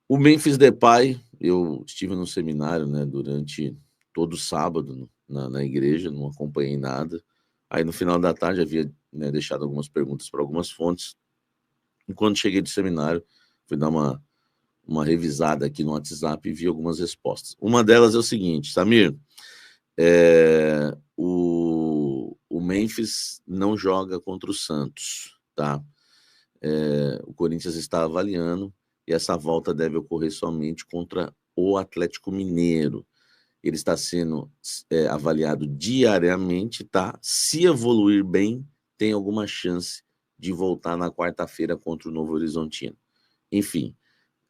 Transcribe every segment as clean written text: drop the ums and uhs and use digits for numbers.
O Memphis Depay, eu estive no seminário, né, durante todo sábado na igreja, não acompanhei nada. Aí no final da tarde havia, né, deixado algumas perguntas para algumas fontes. E quando cheguei do seminário, fui dar uma revisada aqui no WhatsApp e vi algumas respostas. Uma delas é o seguinte: Samir, o Memphis não joga contra o Santos, tá? O Corinthians está avaliando e essa volta deve ocorrer somente contra o Atlético Mineiro. Ele está sendo avaliado diariamente, tá? Se evoluir bem, tem alguma chance de voltar na quarta-feira contra o Novo Horizontino. Enfim,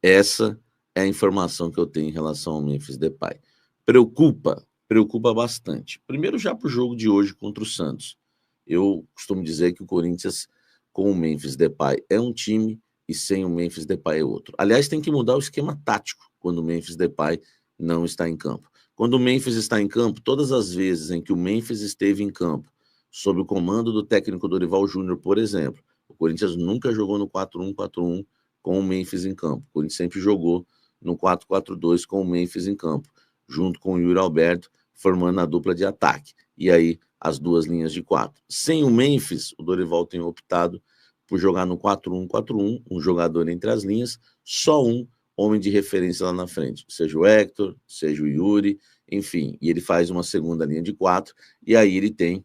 essa é a informação que eu tenho em relação ao Memphis Depay. Preocupa bastante. Primeiro, já para o jogo de hoje contra o Santos. Eu costumo dizer que o Corinthians, com o Memphis Depay, é um time e sem o Memphis Depay é outro. Aliás, tem que mudar o esquema tático quando o Memphis Depay não está em campo. Quando o Memphis está em campo, todas as vezes em que o Memphis esteve em campo, sob o comando do técnico Dorival Júnior, por exemplo, o Corinthians nunca jogou no 4-1-4-1 com o Memphis em campo. O Corinthians sempre jogou no 4-4-2 com o Memphis em campo, junto com o Yuri Alberto, formando a dupla de ataque. E aí, as duas linhas de 4. Sem o Memphis, o Dorival tem optado por jogar no 4-1-4-1, um jogador entre as linhas, só um homem de referência lá na frente, seja o Hector, seja o Yuri, enfim, e ele faz uma segunda linha de 4, e aí ele tem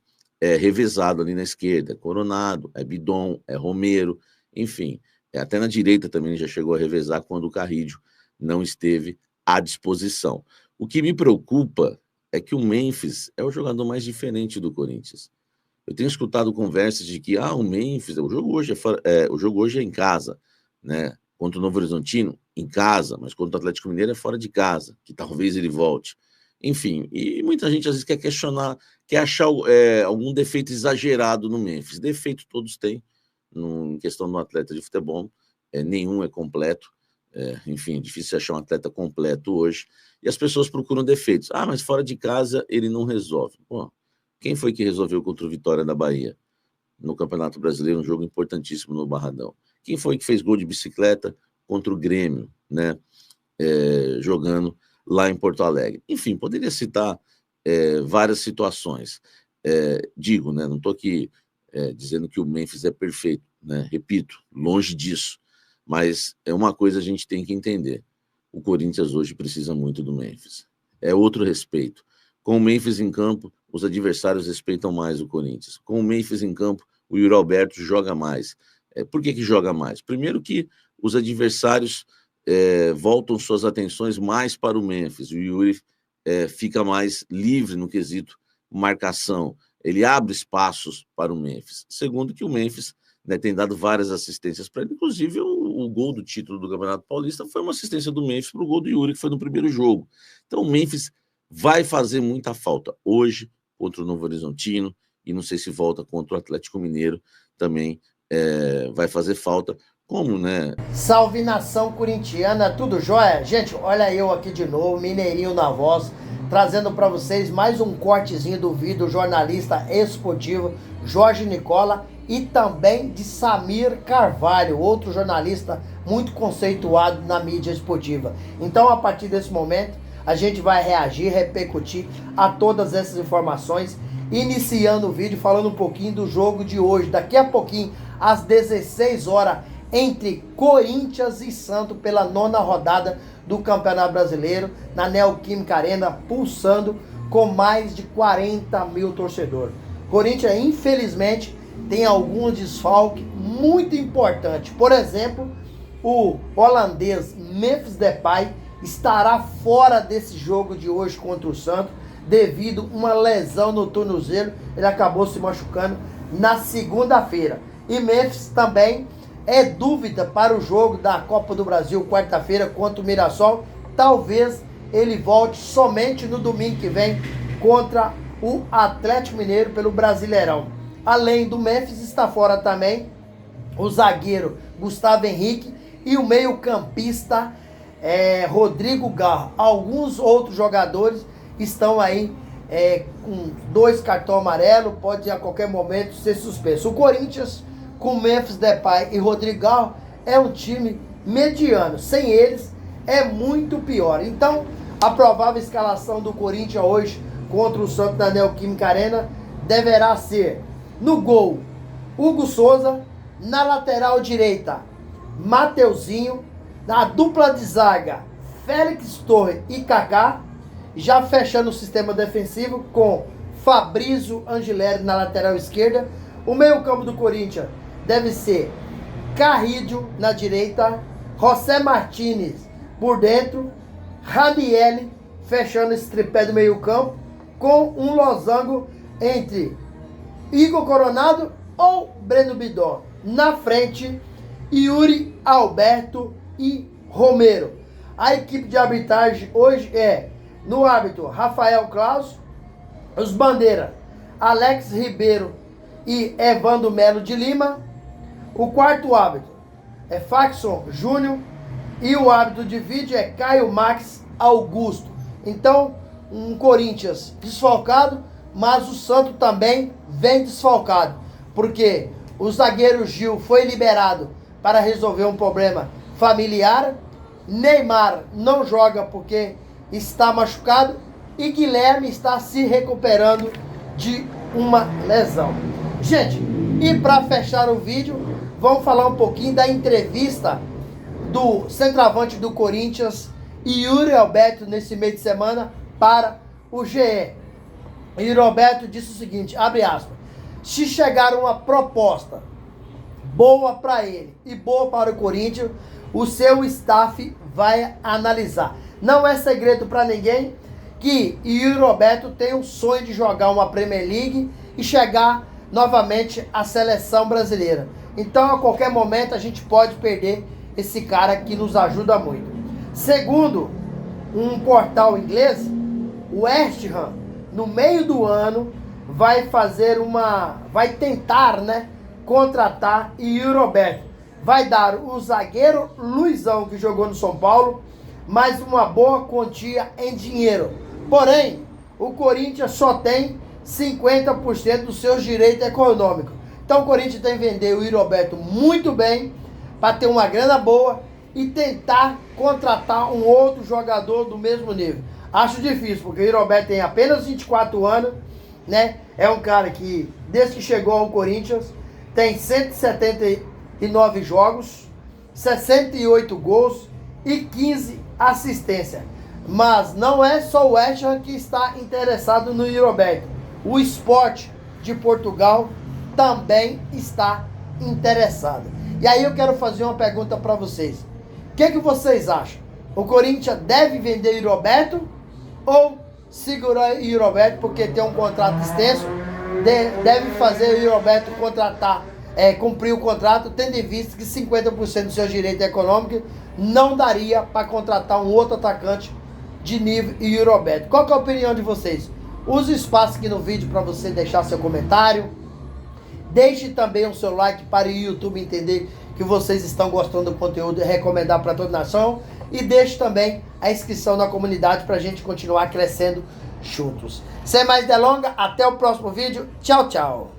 revezado ali na esquerda, Coronado, Bidon, Romero, enfim, até na direita também já chegou a revezar quando o Carrillo não esteve à disposição. O que me preocupa é que o Memphis é o jogador mais diferente do Corinthians. Eu tenho escutado conversas de que o Memphis, o jogo hoje é em casa, né? Contra o Novo Horizontino, em casa, mas contra o Atlético Mineiro é fora de casa, que talvez ele volte. Enfim, e muita gente às vezes quer questionar, quer achar algum defeito exagerado no Memphis. Defeito todos têm, em questão do atleta de futebol, nenhum é completo. Enfim, é difícil achar um atleta completo hoje. E as pessoas procuram defeitos. Mas fora de casa ele não resolve. Bom, quem foi que resolveu contra o Vitória da Bahia? No Campeonato Brasileiro, um jogo importantíssimo no Barradão. Quem foi que fez gol de bicicleta contra o Grêmio, né? Jogando lá em Porto Alegre? Enfim, poderia citar várias situações. Digo, né? Não estou aqui dizendo que o Memphis é perfeito, né? Repito, longe disso. Mas é uma coisa a gente tem que entender. O Corinthians hoje precisa muito do Memphis. É outro respeito. Com o Memphis em campo, os adversários respeitam mais o Corinthians. Com o Memphis em campo, o Yuri Alberto joga mais. Por que joga mais? Primeiro que os adversários voltam suas atenções mais para o Memphis. O Yuri fica mais livre no quesito marcação. Ele abre espaços para o Memphis. Segundo que o Memphis, né, tem dado várias assistências para ele. Inclusive, o gol do título do Campeonato Paulista foi uma assistência do Memphis para o gol do Yuri, que foi no primeiro jogo. Então, o Memphis vai fazer muita falta hoje contra o Novo Horizontino e não sei se volta contra o Atlético Mineiro também vai fazer falta. Como, né? Salve nação corintiana, tudo jóia? Gente, olha eu aqui de novo, Mineirinho na voz, trazendo para vocês mais um cortezinho do vídeo do jornalista esportivo Jorge Nicola e também de Samir Carvalho, outro jornalista muito conceituado na mídia esportiva. Então, a partir desse momento, a gente vai reagir, repercutir a todas essas informações, iniciando o vídeo falando um pouquinho do jogo de hoje. Daqui a pouquinho, às 16 horas, entre Corinthians e Santos pela 9ª rodada do Campeonato Brasileiro, na Neoquímica Arena, pulsando com mais de 40 mil torcedores. Corinthians, infelizmente, tem alguns desfalques muito importantes. Por exemplo, o holandês Memphis Depay estará fora desse jogo de hoje contra o Santos devido a uma lesão no tornozelo. Ele acabou se machucando na segunda-feira. E Memphis também é dúvida para o jogo da Copa do Brasil quarta-feira contra o Mirassol. Talvez ele volte somente no domingo que vem contra o Atlético Mineiro pelo Brasileirão. Além do Memphis, está fora também o zagueiro Gustavo Henrique e o meio-campista Rodrigo Garro. Alguns outros jogadores estão aí com 2 cartões amarelos, pode a qualquer momento ser suspenso. O Corinthians, com Memphis Depay e Rodrigo Garro, é um time mediano. Sem eles, é muito pior. Então, a provável escalação do Corinthians hoje contra o Santos na Neoquímica Arena deverá ser: no gol, Hugo Souza; na lateral direita, Mateuzinho; na dupla de zaga, Félix Torres e Kaká; já fechando o sistema defensivo com Fabrício Angileri na lateral esquerda. O meio-campo do Corinthians deve ser Carrídio na direita, José Martínez por dentro, Ranieri fechando esse tripé do meio-campo, com um losango entre Igor Coronado ou Breno Bidó. Na frente, Yuri Alberto e Romero. A equipe de arbitragem hoje é: no árbitro, Rafael Claus; os bandeiras, Alex Ribeiro e Evandro Melo de Lima; o quarto árbitro é Faxon Júnior; e o árbitro de vídeo é Caio Max Augusto. Então, um Corinthians desfalcado, mas o Santos também vem desfalcado, porque o zagueiro Gil foi liberado para resolver um problema familiar, Neymar não joga porque está machucado, e Guilherme está se recuperando de uma lesão. Gente, e para fechar o vídeo, vamos falar um pouquinho da entrevista do centroavante do Corinthians, Yuri Alberto, nesse meio de semana para o GE. Yuri Alberto disse o seguinte, abre aspas: se chegar uma proposta boa para ele e boa para o Corinthians, o seu staff vai analisar. Não é segredo para ninguém que Yuri Alberto tem o sonho de jogar uma Premier League e chegar novamente à seleção brasileira. Então, a qualquer momento, a gente pode perder esse cara que nos ajuda muito. Segundo um portal inglês, o West Ham, no meio do ano, vai tentar, contratar Yuri Alberto. Vai dar o zagueiro Luizão, que jogou no São Paulo, mais uma boa quantia em dinheiro. Porém, o Corinthians só tem 50% dos seus direitos econômicos. Então o Corinthians tem que vender o Yuri Alberto muito bem, para ter uma grana boa e tentar contratar um outro jogador do mesmo nível. Acho difícil, porque o Yuri Alberto tem apenas 24 anos, É um cara que, desde que chegou ao Corinthians, tem 179 jogos, 68 gols e 15 assistências. Mas não é só o West Ham que está interessado no Yuri Alberto. O Sport de Portugal também está interessado. E aí eu quero fazer uma pergunta para vocês. O que vocês acham? O Corinthians deve vender Yuri Alberto ou segurar Yuri Alberto porque tem um contrato extenso? Deve fazer o Yuri Alberto cumprir o contrato, tendo em vista que 50% dos seus direitos econômicos não daria para contratar um outro atacante de nível Yuri Alberto. Qual que é a opinião de vocês? Use o espaço aqui no vídeo para você deixar seu comentário. Deixe também o seu like para o YouTube entender que vocês estão gostando do conteúdo e recomendar para toda a nação. E deixe também a inscrição na comunidade para a gente continuar crescendo juntos. Sem mais delongas, até o próximo vídeo. Tchau, tchau.